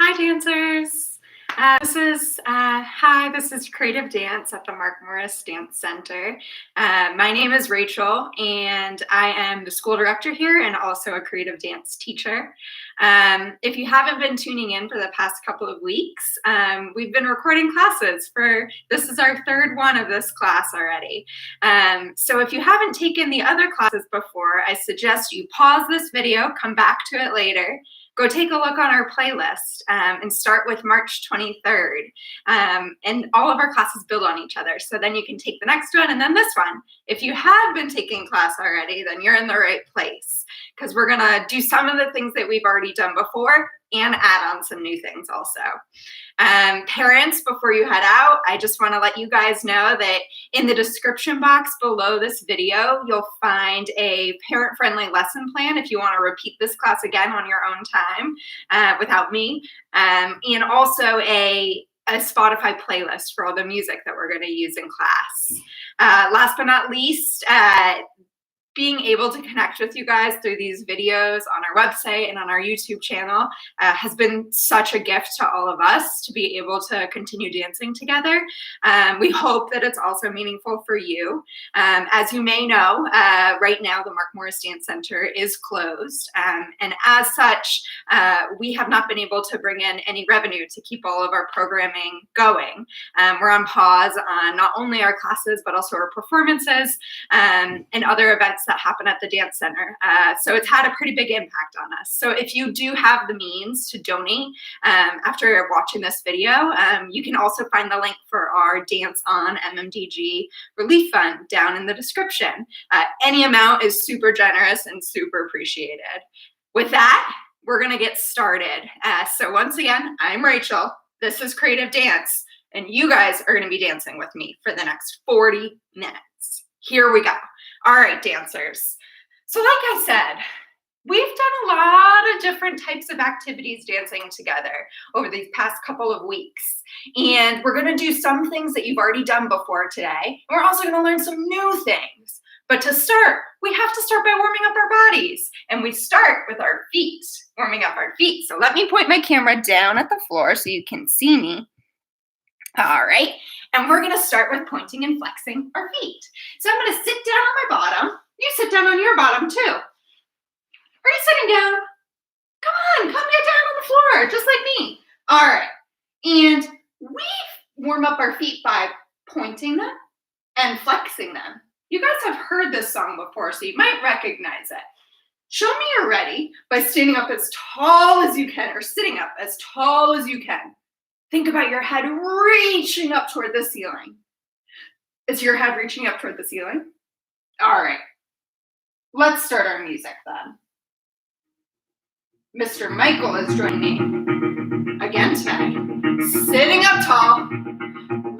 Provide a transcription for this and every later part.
Hi, dancers. This is Creative Dance at the Mark Morris Dance Center. My name is Rachel, and I am the school director here and also a creative dance teacher. If you haven't been tuning in for the past couple of weeks, we've been recording classes this is our third one of this class already. So if you haven't taken the other classes before, I suggest you pause this video, come back to it later, go take a look on our playlist and start with March 23rd. And all of our classes build on each other. So then you can take the next one and then this one. If you have been taking class already, then you're in the right place, because we're gonna do some of the things that we've already done before and add on some new things also. Parents, before you head out, I just want to let you guys know that in the description box below this video, you'll find a parent-friendly lesson plan if you want to repeat this class again on your own time without me, and also a Spotify playlist for all the music that we're going to use in class. Last but not least, being able to connect with you guys through these videos on our website and on our YouTube channel has been such a gift to all of us to be able to continue dancing together. We hope that it's also meaningful for you. As you may know, right now the Mark Morris Dance Center is closed, and as such, we have not been able to bring in any revenue to keep all of our programming going. We're on pause on not only our classes, but also our performances and other events that happen at the dance center. So it's had a pretty big impact on us. So if you do have the means to donate after watching this video, you can also find the link for our Dance On MMDG Relief Fund down in the description. Any amount is super generous and super appreciated. With that, we're gonna get started. So once again, I'm Rachel, this is Creative Dance, and you guys are gonna be dancing with me for the next 40 minutes. Here we go. All right, dancers. So like I said, we've done a lot of different types of activities dancing together over these past couple of weeks. And we're gonna do some things that you've already done before today. And we're also gonna learn some new things. But to start, we have to start by warming up our bodies. And we start with our feet, warming up our feet. So let me point my camera down at the floor so you can see me. All right, and we're gonna start with pointing and flexing our feet. So I'm gonna sit down on my bottom. You sit down on your bottom too. Are you sitting down? Come on, come get down on the floor, just like me. All right, and we warm up our feet by pointing them and flexing them. You guys have heard this song before, so you might recognize it. Show me you're ready by standing up as tall as you can, or sitting up as tall as you can. Think about your head reaching up toward the ceiling. Is your head reaching up toward the ceiling? All right, let's start our music then. Mr. Michael is joining me again today. Sitting up tall,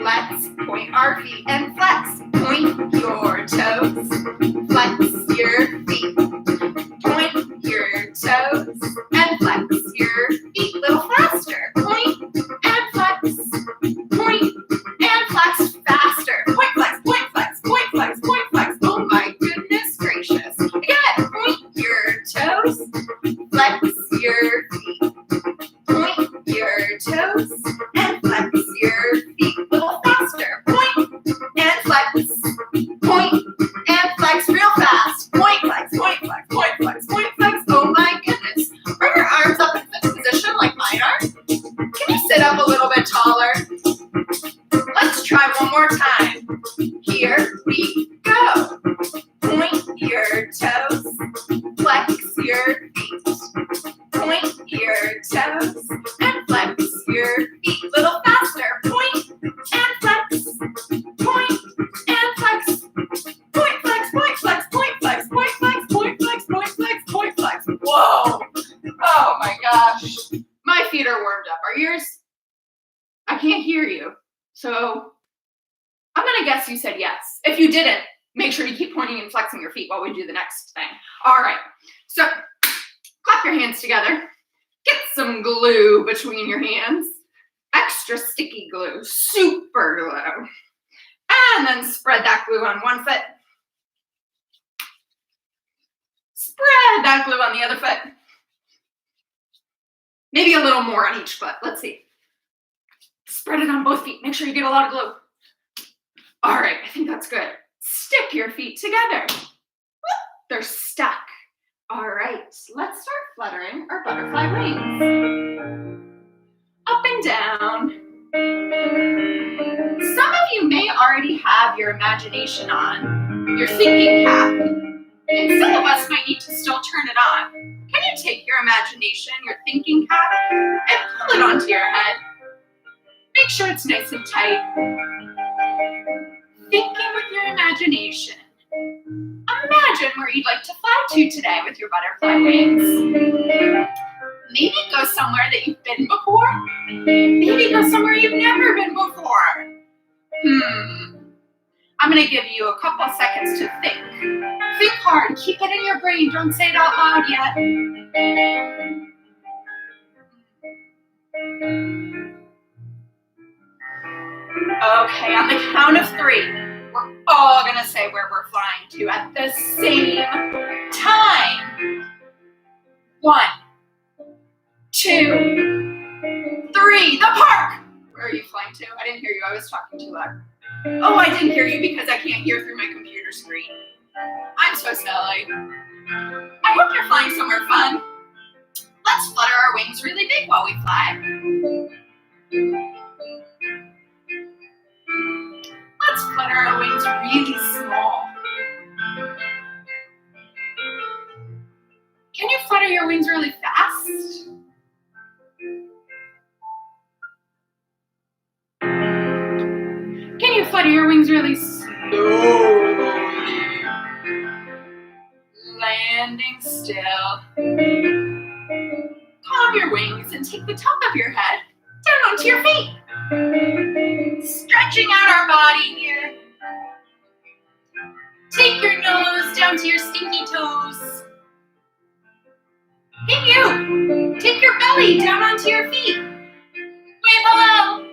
let's point our feet and flex. Point your toes, flex your feet. Point your toes and flex your feet. A little faster. Point and flex. Point and flex faster. Point flex, point flex, point flex, point flex. Oh my goodness gracious. Again, point your toes, flex your feet. Point your toes and flex your feet. A little faster. Point and flex. Point and flex real fast. Point flex, point flex, point flex, point flex. Oh my goodness. Bring your arms up in fixed position like mine are. Can you sit up a little bit taller? Let's try one more time. Here we go. Point your toes, flex your feet. Point your toes and flex your feet. Little faster. Point and flex. Point and flex. Point flex, point flex, point flex, point flex, point flex, point flex, point flex. Whoa. Oh my gosh. My feet are warmed up. Are yours? I can't hear you. So I'm gonna guess you said yes. If you didn't, make sure you keep pointing and flexing your feet while we do the next thing. All right, so clap your hands together. Get some glue between your hands. Extra sticky glue, super glue. And then spread that glue on one foot. Spread that glue on the other foot. Maybe a little more on each foot. Let's see. Spread it on both feet. Make sure you get a lot of glue. All right, I think that's good. Stick your feet together. They're stuck. All right, let's start fluttering our butterfly wings. Up and down. Some of you may already have your imagination on, your thinking cap, and some of us might need to still turn it on. Can you take your imagination, your thinking cap, and pull it onto your head? Make sure it's nice and tight. Thinking with your imagination. Imagine where you'd like to fly to today with your butterfly wings. Maybe go somewhere that you've been before. Maybe go somewhere you've never been before. I'm going to give you a couple seconds to think. Think hard. Keep it in your brain. Don't say it out loud yet. Okay, on the count of 3, we're all going to say where we're flying to at the same time. 1, 2, 3. The park! Where are you flying to? I didn't hear you. I was talking too loud. Oh, I didn't hear you because I can't hear through my computer screen. I'm so silly. I hope you're flying somewhere fun. Let's flutter our wings really big while we fly. Let's flutter our wings really small. Can you flutter your wings really fast? Can you flutter your wings really slowly? Landing still. Calm your wings and take the top of your head down onto your feet. Stretching out our body here. Take your nose down to your stinky toes. Hey you! Take your belly down onto your feet. Wave hello.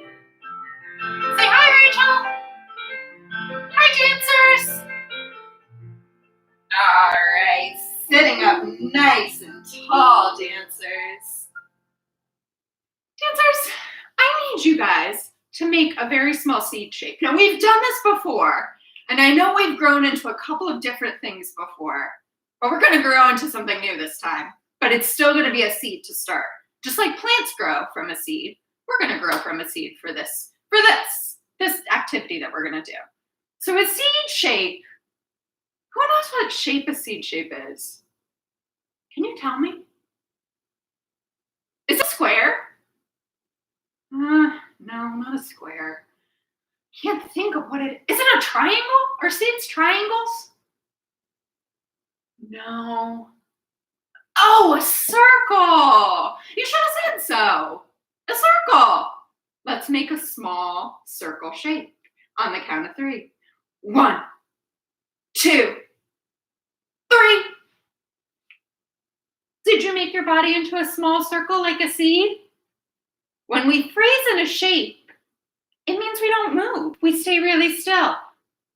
Say hi, Rachel. Hi, dancers. All right, sitting up nice and tall, dancers. Dancers, I need you guys to make a very small seed shape. Now, we've done this before, and I know we've grown into a couple of different things before, but we're going to grow into something new this time. But it's still going to be a seed to start. Just like plants grow from a seed, we're going to grow from a seed for this activity that we're going to do. So a seed shape, who knows what shape a seed shape is? Can you tell me? Is it a square? No, not a square. Can't think of what it is. Is it a triangle? Are seeds triangles? No. Oh, a circle. You should have said so. A circle. Let's make a small circle shape on the count of 3. 1, 2, 3. Did you make your body into a small circle like a seed? When we freeze in a shape, it means we don't move. We stay really still.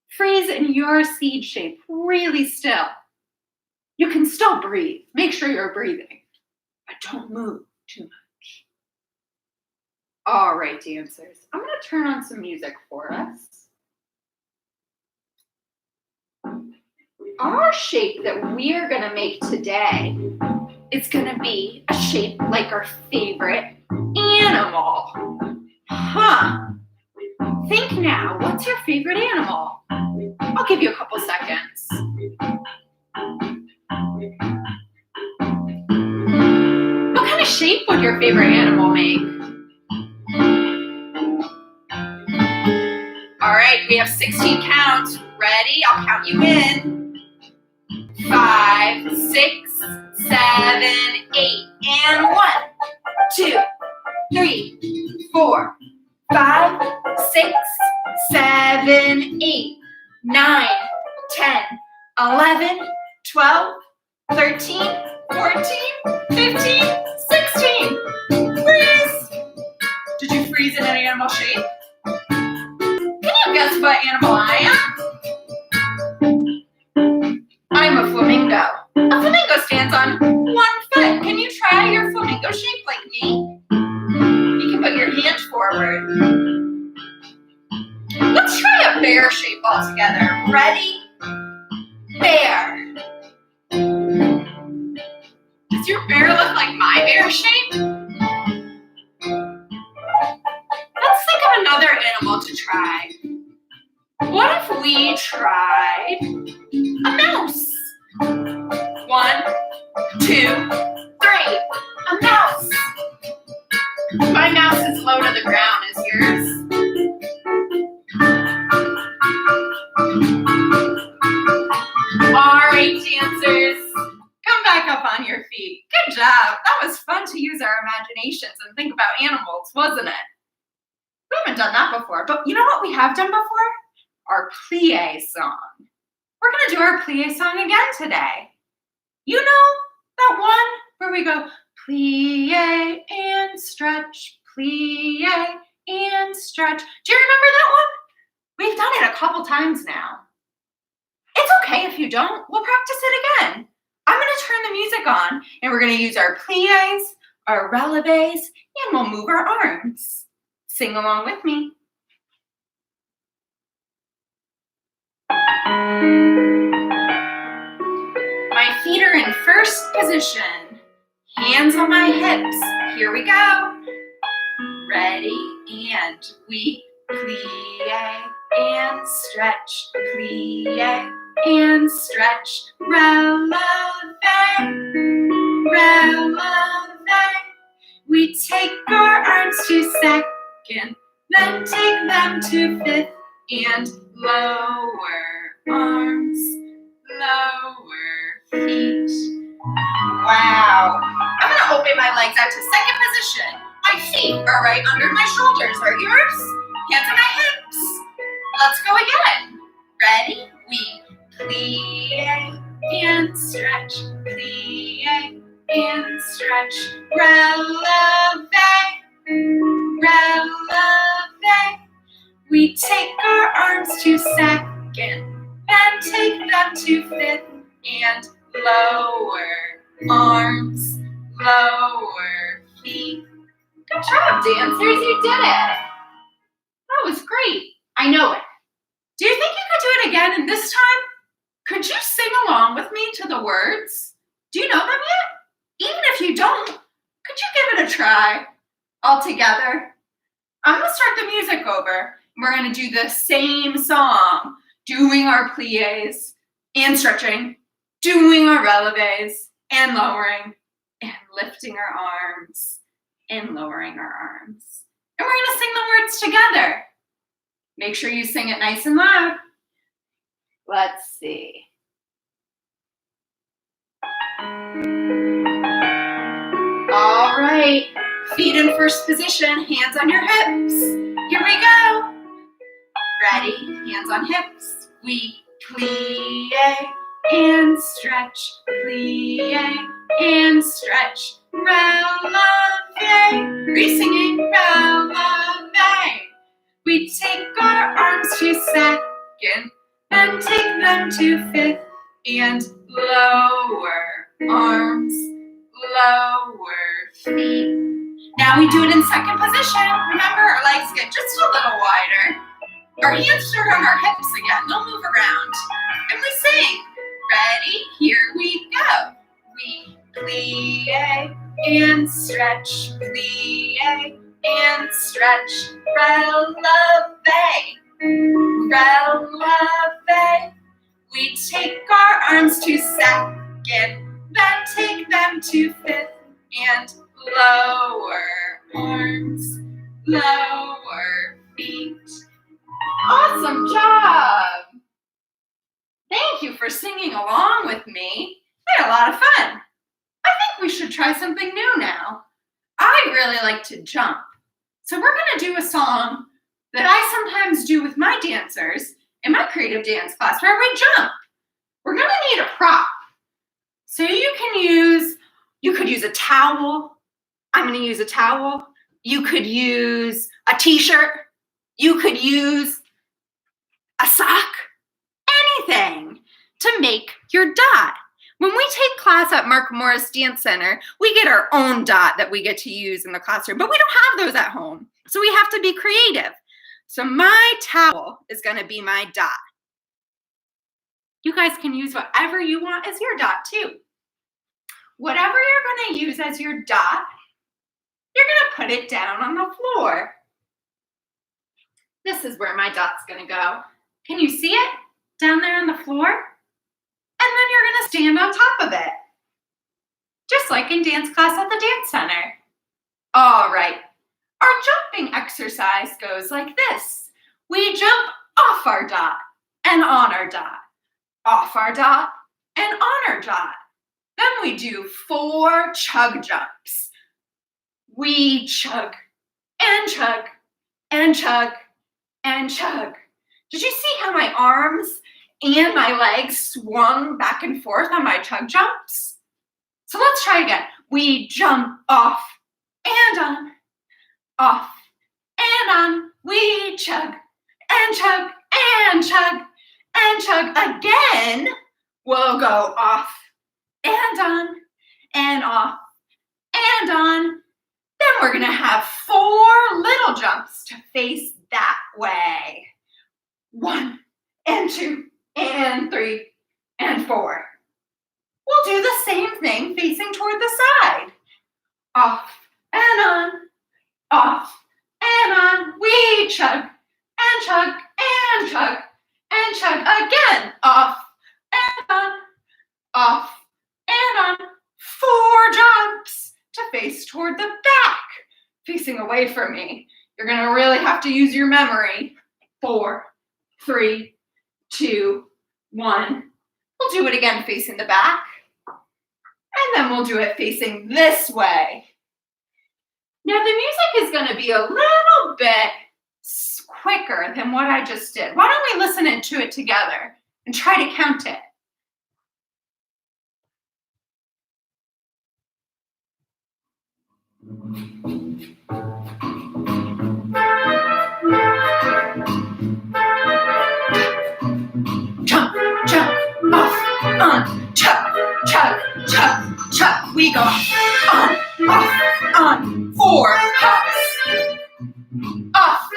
Freeze in your seed shape really still. You can still breathe. Make sure you're breathing, but don't move too much. All right, dancers, I'm going to turn on some music for us. Our shape that we are going to make today is going to be a shape like our favorite animal. Think now, what's your favorite animal? I'll give you a couple seconds. What kind of shape would your favorite animal make? All right, we have 16 counts. Ready? I'll count you in. 5, 6, 7, 8, and 1, 2, 3, 4, 5, 6, 7, 8, 9, 10, 11, 12, 13, 14, 15, 16. Freeze! Did you freeze in an animal shape? Can you guess what animal I am? I'm a flamingo. A flamingo stands on 1 foot. Can you try your flamingo shape like me? forward. Let's try a bear shape all together. Ready? Bear. Does your bear look like my bear shape? Let's think of another animal to try. What if we tried a mouse? 1, 2, 3. A mouse. My mouse is low to the ground. Is yours? All right, dancers. Come back up on your feet. Good job. That was fun to use our imaginations and think about animals, wasn't it? We haven't done that before, but you know what we have done before? Our plie song. We're going to do our plie song again today. You know that one where we go plie and stretch, plie and stretch. Do you remember that one? We've done it a couple times now. It's okay if you don't. We'll practice it again. I'm going to turn the music on, and we're going to use our plies, our releves, and we'll move our arms. Sing along with me. My feet are in first position. Hands on my hips. Here we go. Ready, and we plie and stretch, plie and stretch, releve, releve. We take our arms to second, then take them to fifth, and lower arms, lower feet. Wow. I'm going to open my legs out to second position. My feet are right under my shoulders. Are yours? Hands on my hips. Let's go again. Ready? We plie and stretch, plie and stretch, releve, releve. We take our arms to second, then take them to fifth, and lower arms, lower feet. Good job, dancers, you did it. That was great. I know it. Do you think you could do it again and this time? Could you sing along with me to the words? Do you know them yet? Even if you don't, could you give it a try all together? I'm going to start the music over. We're going to do the same song, doing our plies and stretching, doing our releves and lowering and lifting our arms and lowering our arms. And we're going to sing the words together. Make sure you sing it nice and loud. Let's see. All right, feet in first position, hands on your hips. Here we go. Ready, hands on hips. We plie and stretch, plie and stretch, releve. Are you singing? Releve. We take our arms to second, then take them to fifth, and lower arms, lower feet. Now we do it in second position. Remember, our legs get just a little wider. Our hands start on our hips again. They'll move around. And we sing. Ready? Here we go. We plie and stretch, plie and stretch, releve, releve. We take our arms to second, then take them to fifth, and lower arms, lower feet. Awesome job! Thank you for singing along with me. We had a lot of fun. I think we should try something new now. I really like to jump. So we're going to do a song that I sometimes do with my dancers in my creative dance class where we jump. We're going to need a prop. So you could use a towel. I'm going to use a towel. You could use a t-shirt. You could use a sock. Anything to make your dot. When we take class at Mark Morris Dance Center, we get our own dot that we get to use in the classroom, but we don't have those at home. So we have to be creative. So my towel is going to be my dot. You guys can use whatever you want as your dot too. Whatever you're going to use as your dot, you're going to put it down on the floor. This is where my dot's going to go. Can you see it down there on the floor? And then you're going to stand on top of it, just like in dance class at the dance center. All right, our jumping exercise goes like this. We jump off our dot and on our dot, off our dot and on our dot. Then we do 4 chug jumps. We chug and chug and chug and chug. Did you see how my arms and my legs swung back and forth on my chug jumps? So let's try again. We jump off and on, off and on. We chug and chug and chug and chug. Again, we'll go off and on and off and on. Then we're gonna have 4 little jumps to face that way. 1 and 2 and 3 and 4. We'll do the same thing facing toward the side. Off and on, off and on. We chug and chug and chug and chug. Again, off and on, off and on. 4 jumps to face toward the back, facing away from me. You're gonna really have to use your memory. 4, 3, 2, 1. We'll do it again facing the back. And then we'll do it facing this way. Now the music is going to be a little bit quicker than what I just did. Why don't we listen to it together and try to count it? Jump, jump, off, on, chug, chug, chug, chug. We go on, off, on, 4 hops. Off,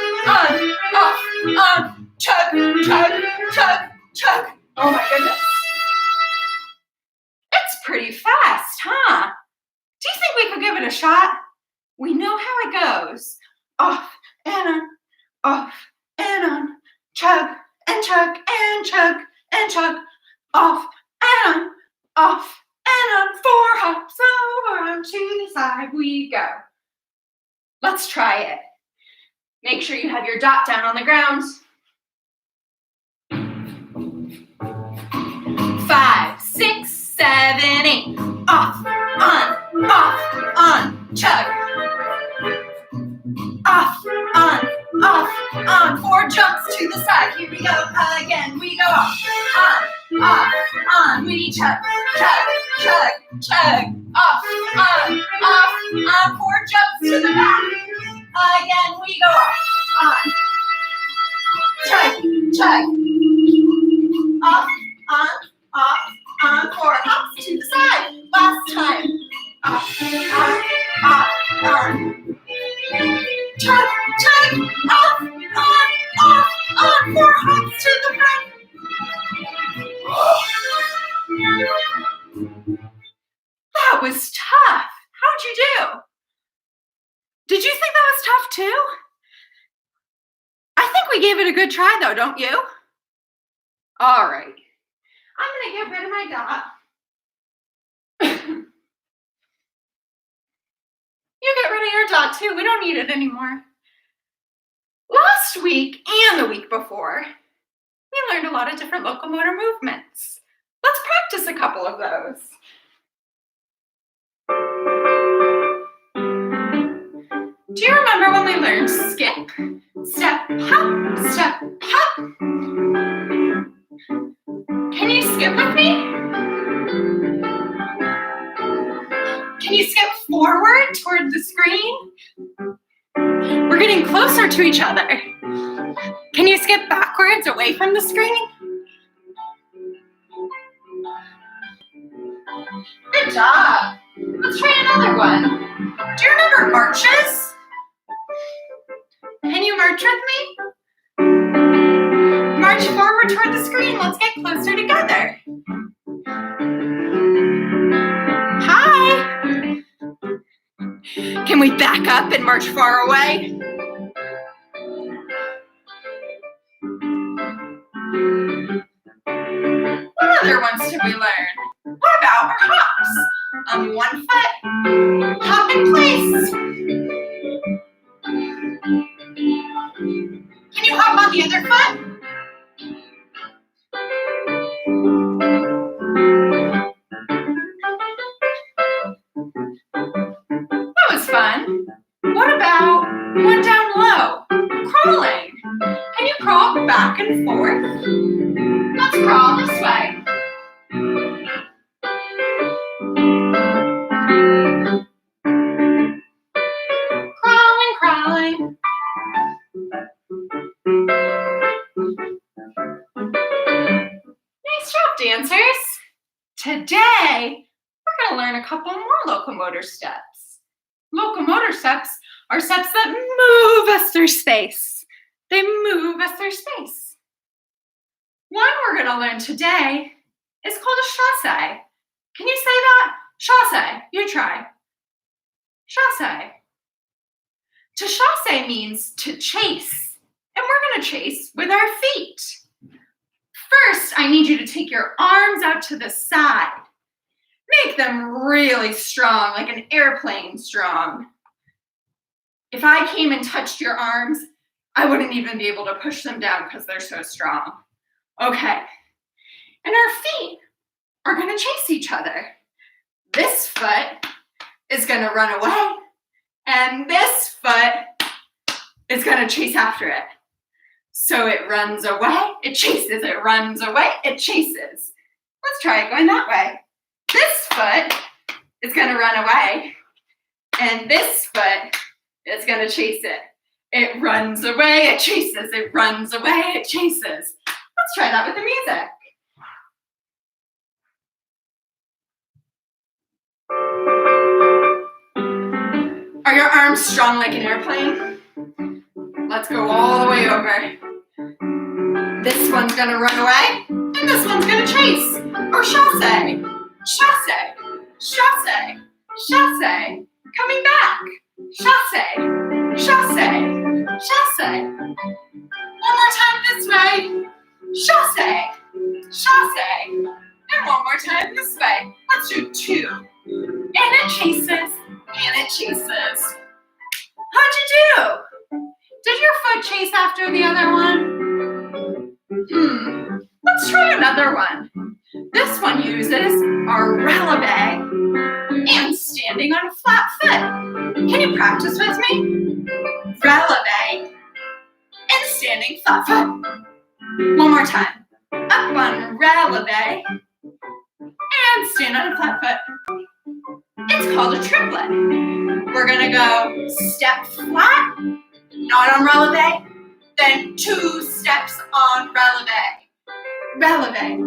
on, chug, chug, chug, chug. Oh my goodness. It's pretty fast, huh? Do you think we could give it a shot? We know how it goes. Off and on, chug and chug and chug and chug. Off and on, 4 hops over and to the side we go. Let's try it. Make sure you have your dot down on the ground. 5, 6, 7, 8. Off, on, chug. Off, on, 4 jumps to the side. Here we go again. We go off, on, we chug, chug, chug, chug. Off, on, 4 jumps to the back. Again, we go off, on, chug, chug. Off, on, 4 hops to the side. Last time. Off, on. Chug, chug, off, on, 4 hops to the front. That was tough. How'd you do? Did you think that was tough too? I think we gave it a good try though, don't you? All right. I'm gonna get rid of my dot. You get rid of your dot too. We don't need it anymore. Last week and the week before, we learned a lot of different locomotor movements. Let's practice a couple of those. Do you remember when we learned skip, step, hop, step, hop? Can you skip with me? Can you skip forward toward the screen? We're getting closer to each other. Can you skip backwards away from the screen? Good job. Let's try another one. Do you remember marches? Can you march with me? March forward toward the screen. Let's get closer together. Hi. Can we back up and march far away? What other ones did we learn? What about our hops? On one foot, hop in place. Can you hop on the other foot? That was fun. What about one down low? Crawling. Can you crawl back and forth? Let's crawl this way. Crawling, crawling. Nice job, dancers. Today, we're going to learn a couple more locomotor steps. Locomotor steps are steps that move us through space. They move us through space. One we're going to learn today is called a chasse. Can you say that? Chasse. You try. Chasse. To chasse means to chase, and we're going to chase with our feet. First, I need you to take your arms out to the side. Make them really strong, like an airplane strong. If I came and touched your arms, I wouldn't even be able to push them down because they're so strong. Okay, and our feet are going to chase each other. This foot is going to run away, and this foot is going to chase after it. So it runs away, it chases, it runs away, it chases. Let's try it going that way. This foot is going to run away, and this foot is going to chase it. It runs away, it chases, it runs away, it chases. Let's try that with the music. Are your arms strong like an airplane? Let's go all the way over. This one's gonna run away, and this one's gonna chase. Or chasse, chasse, chasse, chasse. Coming back. Chasse, chasse, chasse. One more time this way. Chasse, chasse. And one more time this way. Let's do two. And it chases, and it chases. How'd you do? Did your foot chase after the other one? Let's try another one. This one uses our releve and standing on a flat foot. Can you practice with me? Releve and standing flat foot. One more time. Up on releve and stand on a flat foot. It's called a triplet. We're gonna go step flat, not on releve, then 2 steps on releve. Releve,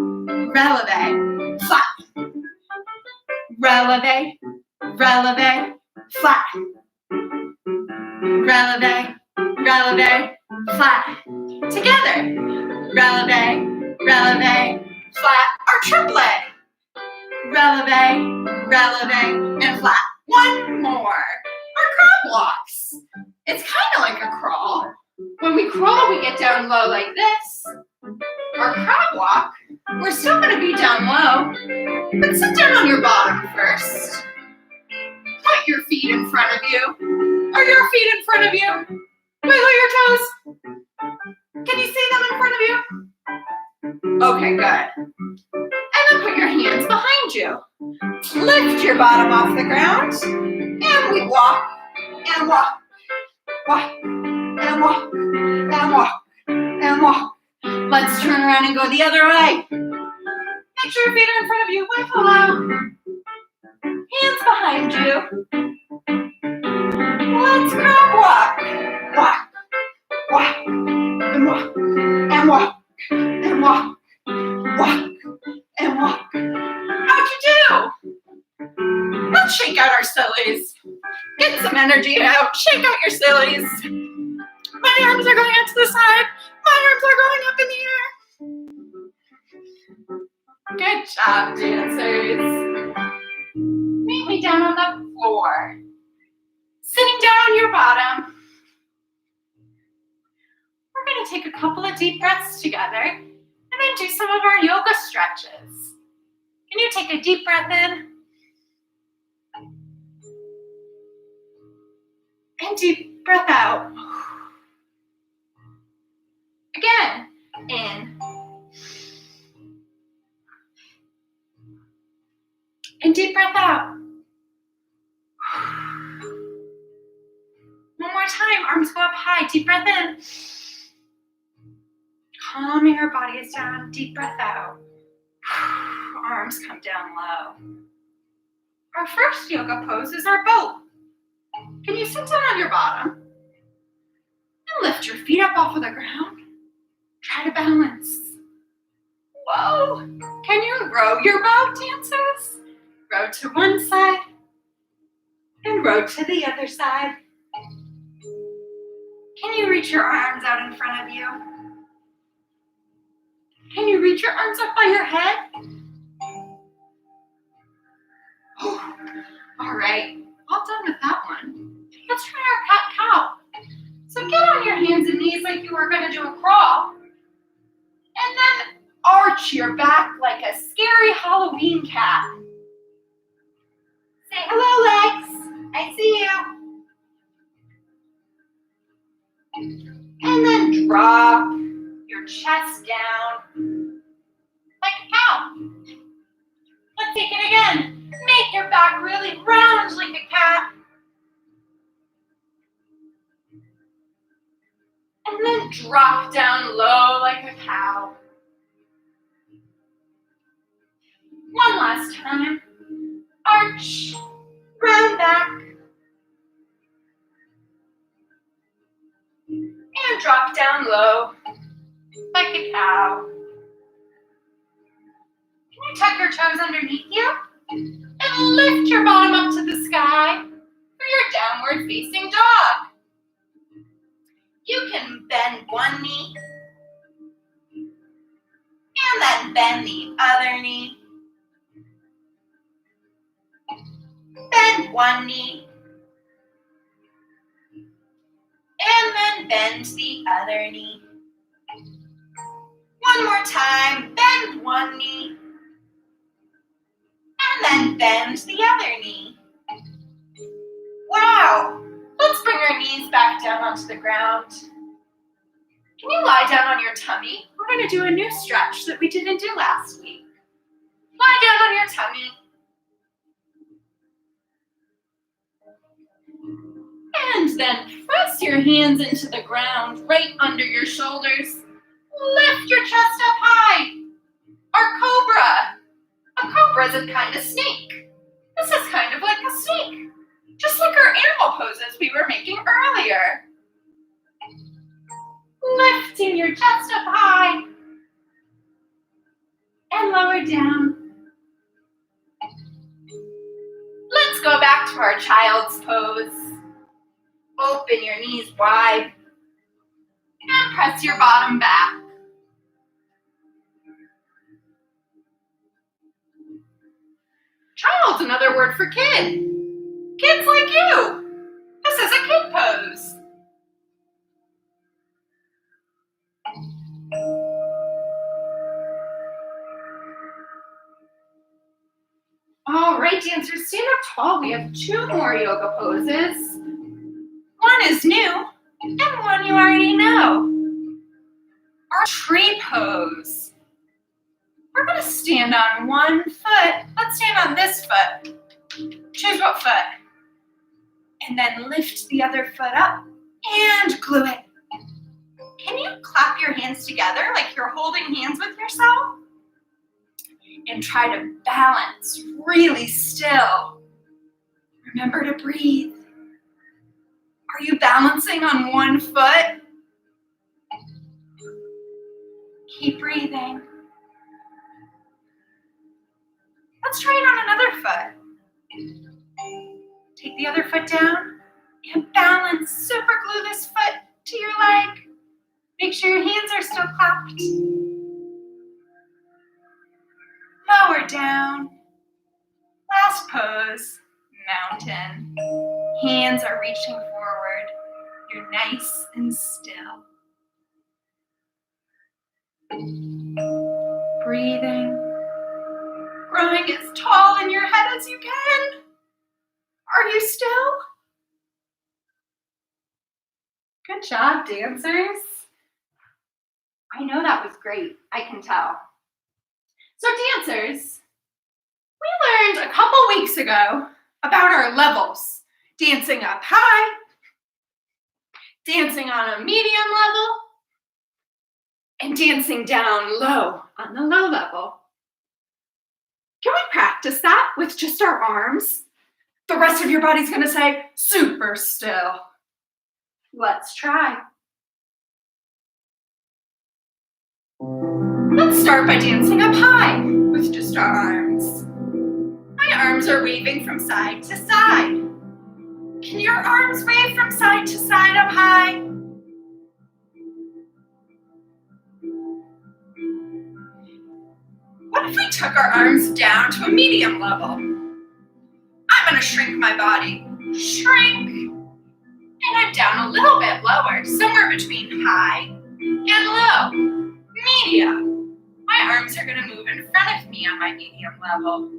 releve, flat. Releve, releve, flat. Releve, releve, flat. Together. Releve, releve, flat, or triplet. Releve, releve, and flat. One more. Our crab walks. It's kind of like a crawl. When we crawl, we get down low like this. Our crab walk, we're still going to be down low, but sit down on your bottom first. Put your feet in front of you. Are your feet in front of you? Wiggle your toes. Can you see them in front of you? Okay, good. And then put your hands behind you. Lift your bottom off the ground, and we walk, and walk, walk, and walk, and walk, and walk. Let's turn around and go the other way. Make sure your feet are in front of you. Wiggle out. Hands behind you. Let's crab walk. Walk, walk, and walk, and walk, and walk, walk, and walk. How'd you do? some energy out. Shake out your sillies. My arms are going out to the side. My arms are going up in the air. Good job, dancers. Meet me down on the floor. Sitting down on your bottom. We're going to take a couple of deep breaths together and then do some of our yoga stretches. Can you take a deep breath in? And deep breath out. Again, in. And deep breath out. One more time, arms go up high, deep breath in. Calming our bodies down, deep breath out. Arms come down low. Our first yoga pose is our boat. Can you sit down on your bottom and lift your feet up off of the ground? Try to balance. Whoa! Can you row your boat, dancers? Row to one side and row to the other side. Can you reach your arms out in front of you? Can you reach your arms up by your head? Oh, all right, all done with that one. Let's try our cat-cow. So get on your hands and knees like you were going to do a crawl. And then arch your back like a scary Halloween cat. Say, hello, legs. I see you. And then drop your chest down like a cow. Let's take it again. Make your back really round like a cat. And then drop down low like a cow. One last time. Arch, round back. And drop down low like a cow. Can you tuck your toes underneath you? And lift your bottom up to the sky for your downward facing dog. You can bend one knee and then bend the other knee. Bend one knee and then bend the other knee. One more time, bend one knee and then bend the other knee. Wow! Let's bring our knees back down onto the ground. Can you lie down on your tummy? We're going to do a new stretch that we didn't do last week. Lie down on your tummy. And then press your hands into the ground right under your shoulders. Lift your chest up high. Our cobra. A cobra is a kind of snake. This is kind of like a snake. Just like our animal poses we were making earlier. Lifting your chest up high and lower down. Let's go back to our child's pose. Open your knees wide and press your bottom back. Child's another word for kid. Kids like you. This is a kid pose. All right, dancers, stand up tall. We have 2 more yoga poses. One is new, and one you already know. Our tree pose. We're going to stand on one foot. Let's stand on this foot. Choose what foot. And then lift the other foot up and glue it. Can you clap your hands together like you're holding hands with yourself? And try to balance really still. Remember to breathe. Are you balancing on one foot? Keep breathing. Let's try it on another foot. Take the other foot down And balance, super glue this foot to your leg. Make sure your hands are still clapped. Lower down. Last pose, mountain. Hands are reaching forward. You're nice and still. Breathing. Growing as tall in your head as you can. Are you still? Good job, dancers. I know that was great. I can tell. So dancers, we learned a couple weeks ago about our levels. Dancing up high, dancing on a medium level, and dancing down low on the low level. Can we practice that with just our arms? The rest of your body's gonna say, super still. Let's try. Let's start by dancing up high with just our arms. My arms are waving from side to side. Can your arms wave from side to side up high? What if we took our arms down to a medium level? I'm gonna shrink my body. Shrink. And I'm down a little bit lower, somewhere between high and low. Medium. My arms are gonna move in front of me on my medium level.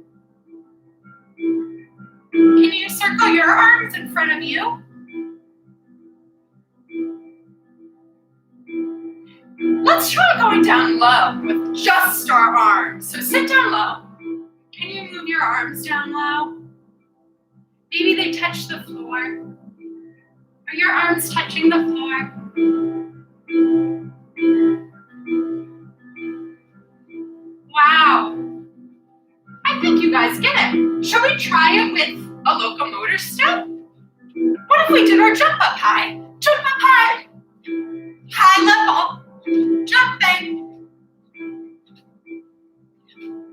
Can you circle your arms in front of you? Let's try going down low with just our arms. So sit down low. Can you move your arms down low? Maybe they touch the floor. Are your arms touching the floor? Wow. I think you guys get it. Shall we try it with a locomotor step? What if we did our jump up high? Jump up high. High level. Jumping.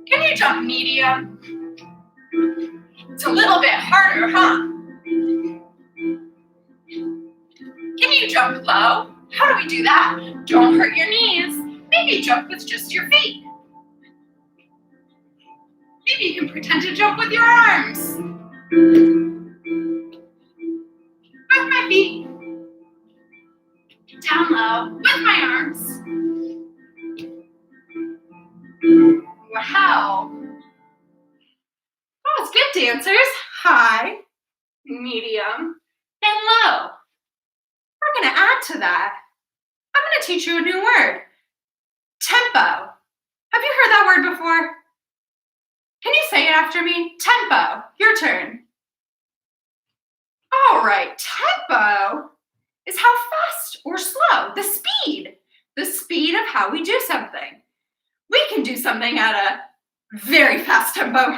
Can you jump medium? It's a little bit harder, huh? Can you jump low? How do we do that? Don't hurt your knees. Maybe jump with just your feet. Maybe you can pretend to jump with your arms. With my feet. Down low with my arms. Wow. That was good, dancers. High, medium, and low. We're going to add to that. I'm going to teach you a new word. Tempo. Have you heard that word before? Can you say it after me? Tempo. Your turn. All right. Tempo is how fast or slow, the speed of how we do something. We can do something at a very fast tempo,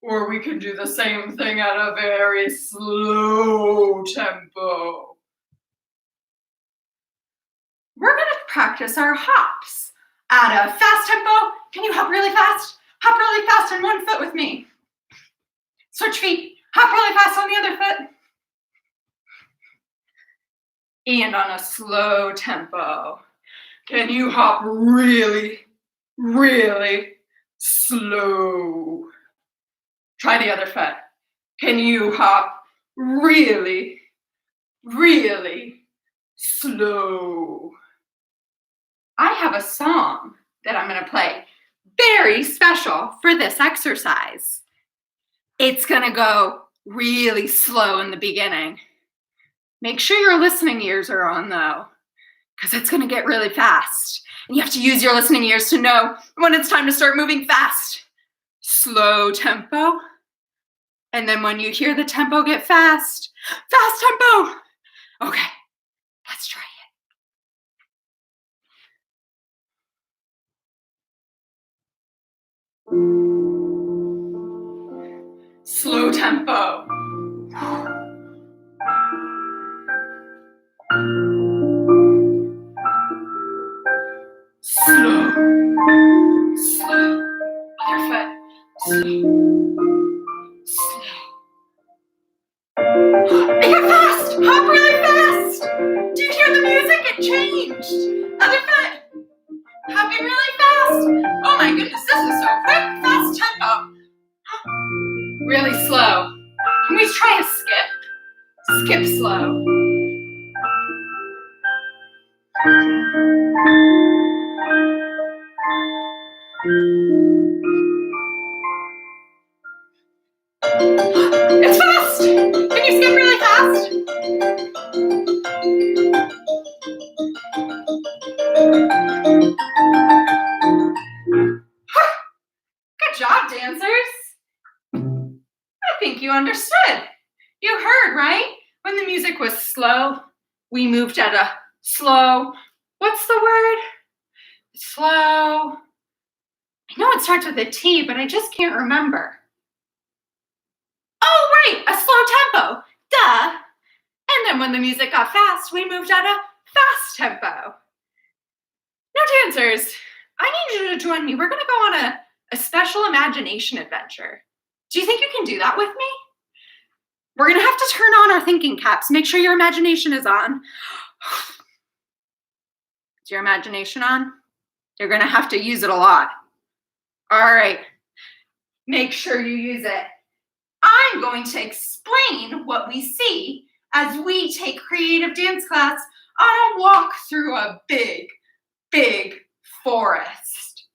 or we can do the same thing at a very slow tempo. We're going to practice our hops at a fast tempo. Can you hop really fast? Hop really fast on one foot with me. Switch feet. Hop really fast on the other foot. And on a slow tempo. Can you hop really, really slow? Try the other foot. Can you hop really, really slow? I have a song that I'm going to play very special for this exercise. It's going to go really slow in the beginning. Make sure your listening ears are on though, because it's going to get really fast. And you have to use your listening ears to know when it's time to start moving fast. Slow tempo. And then when you hear the tempo get fast, fast tempo. Okay, let's try it. Slow tempo. Slow. Slow. Other foot. Slow. Slow. Make it changed. Other foot. Hopping really fast. Oh my goodness, this is so quick. Fast tempo. Really slow. Can we try a skip? Skip slow. It's fast! Can you skip really fast? Good job, dancers. I think you understood. You heard, right? When the music was slow, we moved at a slow, what's the word? Slow. I know it starts with a T, but I just can't remember. Oh, right, a slow tempo. Duh. And then when the music got fast, we moved at a fast tempo. Now, dancers, I need you to join me. We're going to go on a special imagination adventure. Do you think you can do that with me? We're going to have to turn on our thinking caps. Make sure your imagination is on. Is your imagination on? You're going to have to use it a lot. All right. Make sure you use it. I'm going to explain what we see as we take creative dance class on a walk through a big, big forest.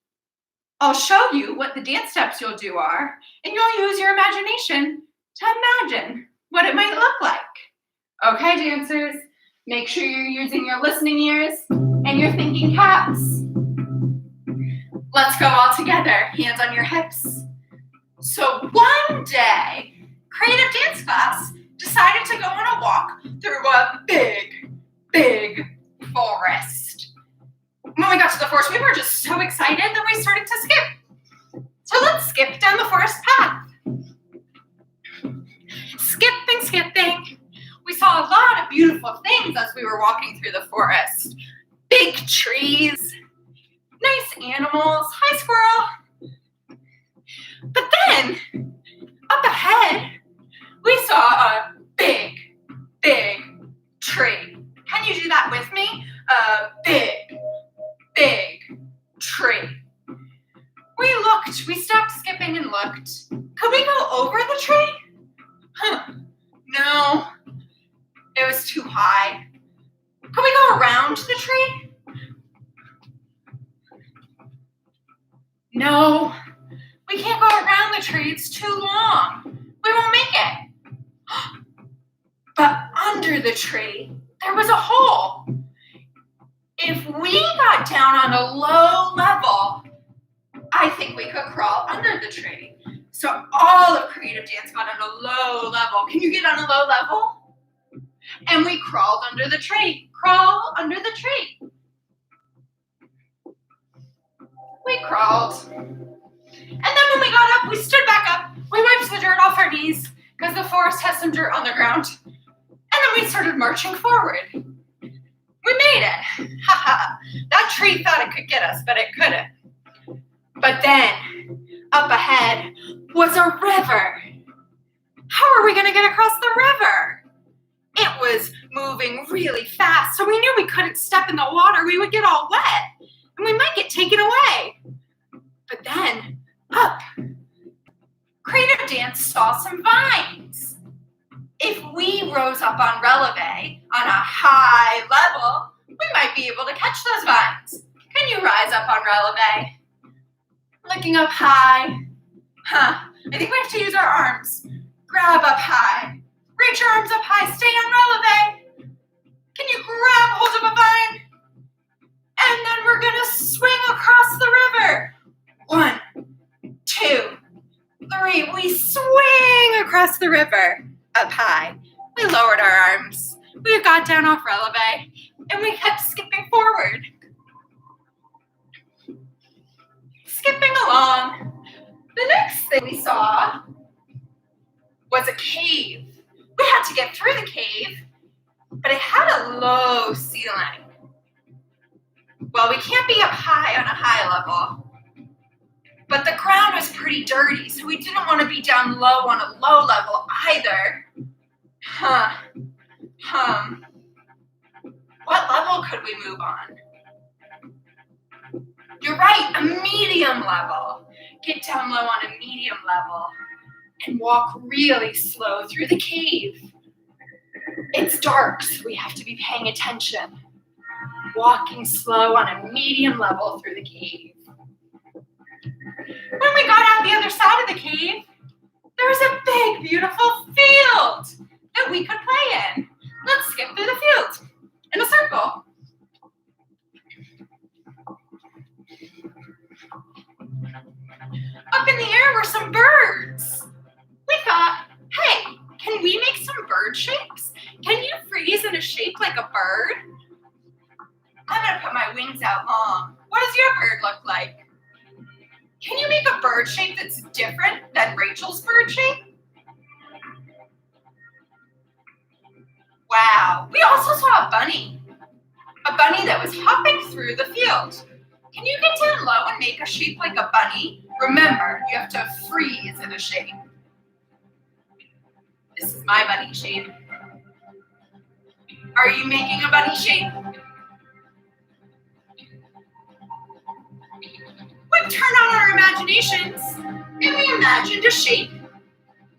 I'll show you what the dance steps you'll do are, and you'll use your imagination to imagine what it might look like. Okay, dancers, make sure you're using your listening ears and your thinking caps. Let's go all together, hands on your hips. So one day, creative dance class decided to go on a walk through a big, big forest. When we got to the forest, we were just so excited that we started to skip. So let's skip down the forest path. Skipping, skipping. We saw a lot of beautiful things as we were walking through the forest. Big trees, nice animals, hi squirrel. But then, up ahead, we saw a big, big tree. Can you do that with me? A big, big tree. We stopped skipping and looked. Could we go over the tree? No, it was too high. Could we go around the tree? No, we can't go around the tree, it's too long. We won't make it. But under the tree, there was a hole. If we got down on a low level, I think we could crawl under the tree. So all of creative dance got on a low level. Can you get on a low level? And we crawled under the tree. Crawl under the tree. We crawled. And then when we got up, we stood back up. We wiped the dirt off our knees because the forest has some dirt on the ground. And then we started marching forward. We made it. Haha. That tree thought it could get us, but it couldn't. But then, up ahead was a river. How are we going to get across the river? It was moving really fast, so we knew we couldn't step in the water. We would get all wet, and we might get taken away. But then, up, creative dance saw some vines. If we rose up on releve on a high level, we might be able to catch those vines. Can you rise up on releve? Looking up high. I think we have to use our arms. Grab up high. Reach your arms up high. Stay on releve. Can you grab hold of a vine? And then we're going to swing across the river. 1, 2, 3. We swing across the river up high. We lowered our arms. We got down off releve. And we kept skipping forward. Skipping along. The next thing we saw was a cave. We had to get through the cave, but it had a low ceiling. Well, we can't be up high on a high level, but the ground was pretty dirty, so we didn't want to be down low on a low level either. What level could we move on? You're right, a medium level. Get down low on a medium level and walk really slow through the cave. It's dark, so we have to be paying attention. Walking slow on a medium level through the cave. When we got out the other side of the cave, there was a big, beautiful field that we could play in. Let's skip through the field in a circle. Up in the air were some birds. We thought, hey, can we make some bird shapes? Can you freeze in a shape like a bird? I'm gonna put my wings out long. What does your bird look like? Can you make a bird shape that's different than Rachel's bird shape? Wow, we also saw a bunny that was hopping through the field. Can you get down low and make a shape like a bunny? Remember, you have to freeze in a shape. This is my bunny shape. Are you making a bunny shape? We turned on our imaginations and we imagined a shape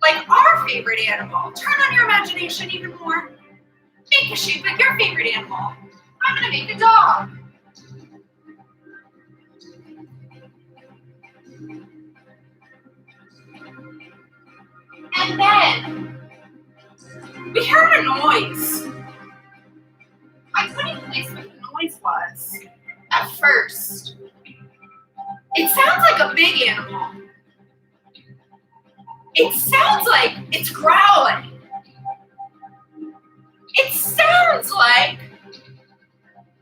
like our favorite animal. Turn on your imagination even more. Make a shape like your favorite animal. I'm gonna make a dog. And then we heard a noise. I couldn't place what the noise was at first. It sounds like a big animal. It sounds like it's growling. It sounds like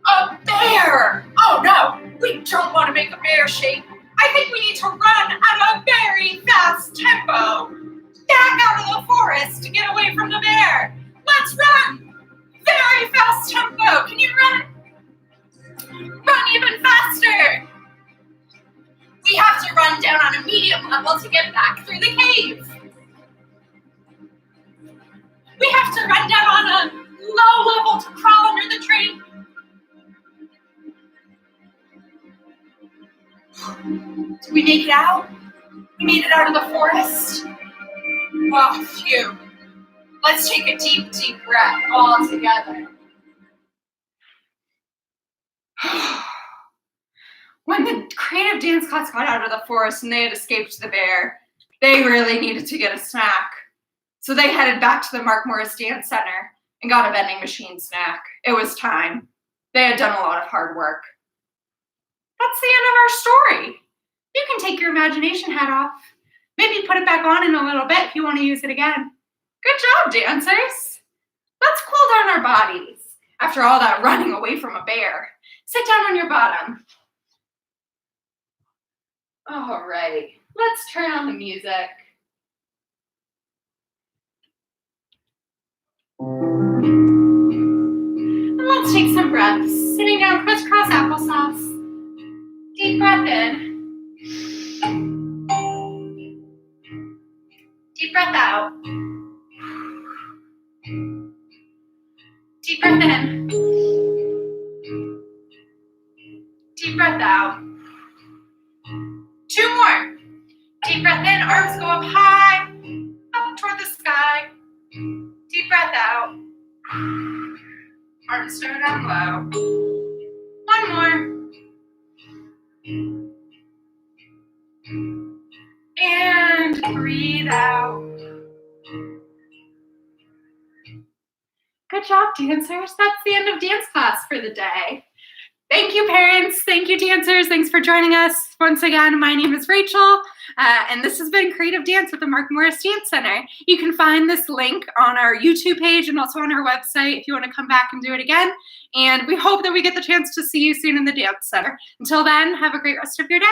a bear. Oh no, we don't want to make a bear shape. I think we need to run at a very fast tempo. Back out of the forest to get away from the bear. Let's run. Very fast tempo. Can you run? Run even faster. We have to run down on a medium level to get back through the cave. We have to run down on a low level to crawl under the tree. Did we make it out? We made it out of the forest. Oh, phew. Let's take a deep, deep breath all together. When the creative dance class got out of the forest and they had escaped the bear, they really needed to get a snack. So they headed back to the Mark Morris Dance Center and got a vending machine snack. It was time. They had done a lot of hard work. That's the end of our story. You can take your imagination hat off. Maybe put it back on in a little bit if you want to use it again. Good job, dancers. Let's cool down our bodies after all that running away from a bear. Sit down on your bottom. All right, let's turn on the music. And let's take some breaths. Sitting down, crisscross applesauce. Deep breath in. Deep breath out. Deep breath in. Deep breath out. 2 more. Deep breath in, arms go up high, up toward the sky. Deep breath out. Arms go down low. 1 more. And breathe out. Good job, dancers. That's the end of dance class for the day. Thank you, parents. Thank you, dancers. Thanks for joining us. Once again, my name is Rachel, and this has been Creative Dance with the Mark Morris Dance Center. You can find this link on our YouTube page and also on our website if you want to come back and do it again. And we hope that we get the chance to see you soon in the Dance Center. Until then, have a great rest of your day.